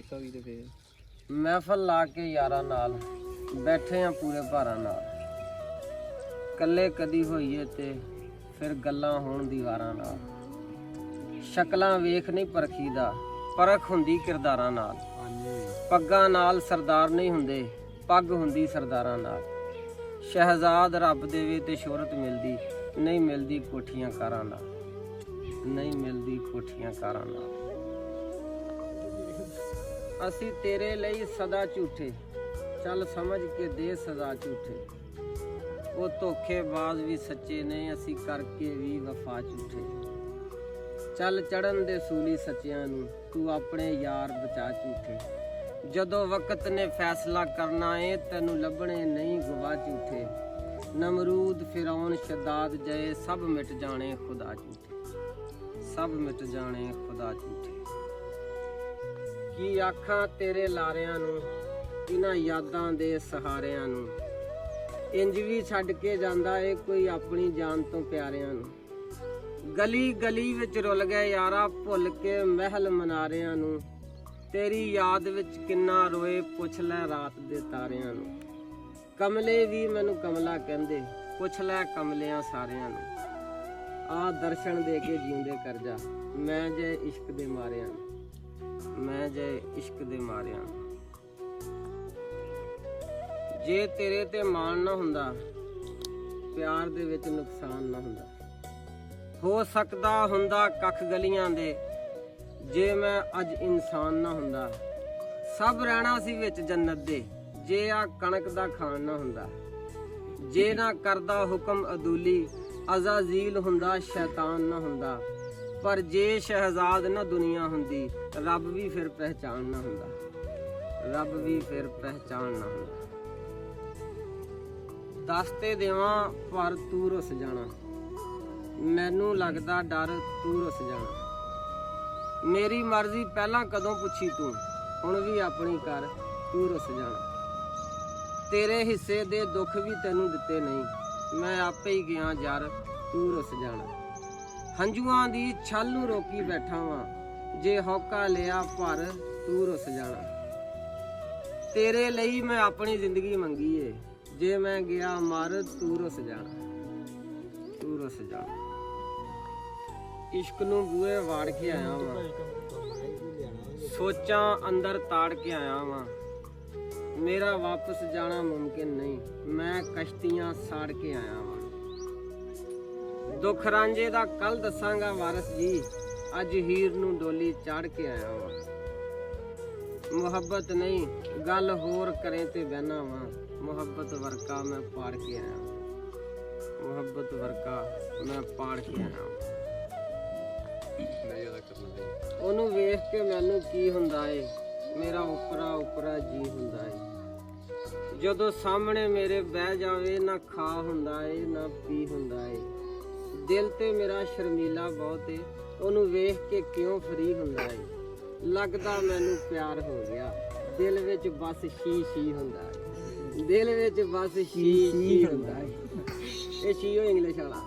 ਕੀਤਾ ਵੀ ਤੇ ਫੇਰ ਮਹਿਫਲ ਲਾ ਕੇ ਯਾਰਾਂ ਨਾਲ ਬੈਠੇ ਆ ਪੂਰੇ ਭਾਰਾਂ ਨਾਲ, ਕੱਲੇ ਕਦੀ ਹੋਈਏ ਤੇ ਫਿਰ ਗੱਲਾਂ ਹੋਣ ਦੀ ਵਾਰਾਂ ਨਾਲ। ਸ਼ਕਲਾਂ ਵੇਖ ਨਹੀਂ ਪਰਖੀਦਾ, ਪਰਖ ਹੁੰਦੀ ਕਿਰਦਾਰਾਂ ਨਾਲ। ਪੱਗਾਂ ਨਾਲ ਸਰਦਾਰ ਨਹੀਂ ਹੁੰਦੇ, ਪੱਗ ਹੁੰਦੀ ਸਰਦਾਰਾਂ ਨਾਲ। ਸ਼ਹਿਜ਼ਾਦ ਰੱਬ ਦੇਵੇ ਤੇ ਸ਼ੋਹਰਤ ਮਿਲਦੀ, ਨਹੀਂ ਮਿਲਦੀ ਕੋਠੀਆਂ ਕਾਰਾਂ ਨਾਲ, ਨਹੀਂ ਮਿਲਦੀ ਕੋਠੀਆਂ ਕਾਰਾਂ ਨਾਲ। ਅਸੀਂ ਤੇਰੇ ਲਈ ਸਦਾ ਝੂਠੇ, ਚੱਲ ਸਮਝ ਕੇ ਦੇ ਸਜ਼ਾ ਝੂਠੇ। ਉਹ ਧੋਖੇਬਾਜ਼ ਵੀ ਸੱਚੇ ਨੇ, ਅਸੀਂ ਕਰਕੇ ਵੀ ਵਫਾ ਝੂਠੇ। ਚੱਲ ਚੜਨ ਦੇ ਸੂਲੀ ਸੱਚਿਆਂ ਨੂੰ, ਤੂੰ ਆਪਣੇ ਯਾਰ ਬਚਾ ਝੂਠੇ। ਜਦੋਂ ਵਕਤ ਨੇ ਫੈਸਲਾ ਕਰਨਾ ਏ, ਤੈਨੂੰ ਲੱਭਣੇ ਨਹੀਂ ਗਵਾ ਝੂਠੇ। ਨਮਰੂਦ ਫਿਰੌਨ ਸ਼ਦਾਦ ਜਏ, ਸਭ ਮਿਟ ਜਾਣੇ ਖੁਦਾ ਝੂਠੇ, ਸਭ ਮਿਟ ਜਾਣੇ ਖੁਦਾ ਝੂਠੇ। ਕੀ ਆਖਾਂ ਤੇਰੇ ਲਾਰਿਆਂ ਨੂੰ, ਇਹਨਾਂ ਯਾਦਾਂ ਦੇ ਸਹਾਰਿਆਂ ਨੂੰ। ਇੰਜ ਵੀ ਛੱਡ ਕੇ ਜਾਂਦਾ ਏ ਕੋਈ ਆਪਣੀ ਜਾਨ ਤੋਂ ਪਿਆਰਿਆਂ ਨੂੰ। ਗਲੀ ਗਲੀ ਵਿੱਚ ਰੁੱਲ ਗਏ ਯਾਰਾ, ਭੁੱਲ ਕੇ ਮਹਿਲ ਮਨਾਰਿਆਂ ਨੂੰ। ਤੇਰੀ ਯਾਦ ਵਿੱਚ ਕਿੰਨਾ ਰੋਏ, ਪੁੱਛ ਲੈ ਰਾਤ ਦੇ ਤਾਰਿਆਂ ਨੂੰ। ਕਮਲੇ ਵੀ ਮੈਨੂੰ ਕਮਲਾ ਕਹਿੰਦੇ, ਪੁੱਛ ਲੈ ਕਮਲਿਆਂ ਸਾਰਿਆਂ ਨੂੰ। ਆ ਦਰਸ਼ਨ ਦੇ ਕੇ ਜਿਉਂਦੇ ਕਰ ਜਾ, ਮੈਂ ਜੇ ਇਸ਼ਕ ਦੇ ਮਾਰਿਆਂ ਨੂੰ, ਮੈਂ ਜੇ ਇਸ਼ਕ ਦੇ ਮਾਰਿਆਂ ਨੂੰ। ਜੇ ਤੇਰੇ ਤੇ ਮਾਣ ਨਾ ਹੁੰਦਾ, ਪਿਆਰ ਦੇ ਵਿੱਚ ਨੁਕਸਾਨ ਨਾ ਹੁੰਦਾ। ਹੋ ਸਕਦਾ ਹੁੰਦਾ ਕੱਖ ਗਲੀਆਂ ਦੇ, ਜੇ ਮੈਂ ਅੱਜ ਇਨਸਾਨ ਨਾ ਹੁੰਦਾ। ਸਭ ਰਹਿਣਾ ਸੀ ਵਿੱਚ ਜੰਨਤ ਦੇ, ਜੇ ਆ ਕਣਕ ਦਾ ਖਾਣ ਨਾ ਹੁੰਦਾ। ਜੇ ਨਾ ਕਰਦਾ ਹੁਕਮ ਅਦੂਲੀ, ਅਜ਼ਾਜ਼ੀਲ ਹੁੰਦਾ ਸ਼ੈਤਾਨ ਨਾ ਹੁੰਦਾ। ਪਰ ਜੇ ਸ਼ਹਿਜ਼ਾਦ ਨਾ ਦੁਨੀਆ ਹੁੰਦੀ, ਰੱਬ ਵੀ ਫਿਰ ਪਹਿਚਾਨ ਨਾ ਹੁੰਦਾ, ਰੱਬ ਵੀ ਫਿਰ ਪਹਿਚਾਨ ਨਾ ਹੁੰਦਾ। ਦੱਸ ਤੇ ਦੇਵਾਂ ਪਰ ਤੂੰ ਰੁੱਸ ਜਾਣਾ, ਮੈਨੂੰ ਲੱਗਦਾ ਡਰ ਤੂੰ ਰੁੱਸ ਜਾਣਾ। ਮੇਰੀ ਮਰਜ਼ੀ ਪਹਿਲਾਂ ਕਦੋਂ ਪੁੱਛੀ ਤੂੰ, ਹੁਣ ਵੀ ਆਪਣੀ ਕਰ ਤੂੰ ਰੁੱਸ ਜਾਣਾ। ਤੇਰੇ ਹਿੱਸੇ ਦੇ ਦੁੱਖ ਵੀ ਤੈਨੂੰ ਦਿੱਤੇ ਨਹੀਂ, ਮੈਂ ਆਪੇ ਹੀ ਗਿਆ ਯਾਰ ਤੂੰ ਰੁੱਸ ਜਾਣਾ। ਹੰਝੂਆਂ ਦੀ ਛਲ ਨੂੰ ਰੋਕੀ ਬੈਠਾ ਵਾਂ, ਜੇ ਹੌਕਾ ਲਿਆ ਪਰ ਤੂੰ ਰੁੱਸ ਜਾਣਾ। ਤੇਰੇ ਲਈ ਮੈਂ ਆਪਣੀ ਜ਼ਿੰਦਗੀ ਮੰਗੀ ਏ, ਜੇ ਮੈਂ ਗਿਆ ਮਰ ਤੂੰ ਰੁੱਸ ਜਾਣਾ, ਤੂੰ ਰੁੱਸ ਜਾਣਾ। ਇਸ਼ਕ ਨੂੰ ਬੂਹੇ ਵਾੜ ਕੇ ਆਇਆ ਵਾਂ, ਸੋਚਾਂ ਅੰਦਰ ਤਾੜ ਕੇ ਆਇਆ ਵਾਂ। ਮੇਰਾ ਵਾਪਸ ਜਾਣਾ ਮੁਮਕਿਨ ਨਹੀਂ, ਮੈਂ ਕਸ਼ਤੀਆਂ ਸਾੜ ਕੇ ਆਇਆ ਵਾਂ। ਦੁੱਖ ਰਾਂਝੇ ਦਾ ਕੱਲ ਦੱਸਾਂਗਾ ਵਾਰਸ ਜੀ, ਅੱਜ ਹੀਰ ਨੂੰ ਡੋਲੀ ਚਾੜ ਕੇ ਆਇਆ ਵਾਂ। ਮੁਹੱਬਤ ਨਹੀਂ ਗੱਲ ਹੋਰ ਕਰੇ ਤੇ ਬਹਿਨਾ ਵਾਂ, ਮੁਹੱਬਤ ਵਰਕਾ ਮੈਂ ਪਾੜ ਕੇ ਆਇਆ ਵਾਂ, ਮੁਹੱਬਤ ਵਰਕਾ ਮੈਂ ਪਾੜ ਕੇ ਆਇਆ ਵਾਂ। ਉਹਨੂੰ ਵੇਖ ਕੇ ਮੈਨੂੰ ਕੀ ਹੁੰਦਾ ਏ, ਮੇਰਾ ਉਪਰਾ ਉਪਰਾ ਜੀ ਹੁੰਦਾ ਏ। ਜਦੋਂ ਸਾਹਮਣੇ ਮੇਰੇ ਬਹਿ ਜਾਵੇ, ਨਾ ਖਾ ਹੁੰਦਾ ਏ ਨਾ ਪੀ ਹੁੰਦਾ ਏ। ਦਿਲ ਤੇ ਮੇਰਾ ਸ਼ਰਮੀਲਾ ਬਹੁਤ ਏ, ਉਹਨੂੰ ਵੇਖ ਕੇ ਕਿਉਂ ਫਰੀ ਹੁੰਦਾ ਏ। ਲੱਗਦਾ ਮੈਨੂੰ ਪਿਆਰ ਹੋ ਗਿਆ, ਦਿਲ ਵਿੱਚ ਬਸ ਸ਼ੀ ਸ਼ੀ ਹੁੰਦਾ ਏ, ਦਿਲ ਵਿੱਚ ਬਸ ਸ਼ੀ ਸ਼ੀ ਹੁੰਦਾ ਏ। ਇਹ ਸ਼ੀ ਹੋ ਇੰਗਲਿਸ਼ ਵਾਲਾ।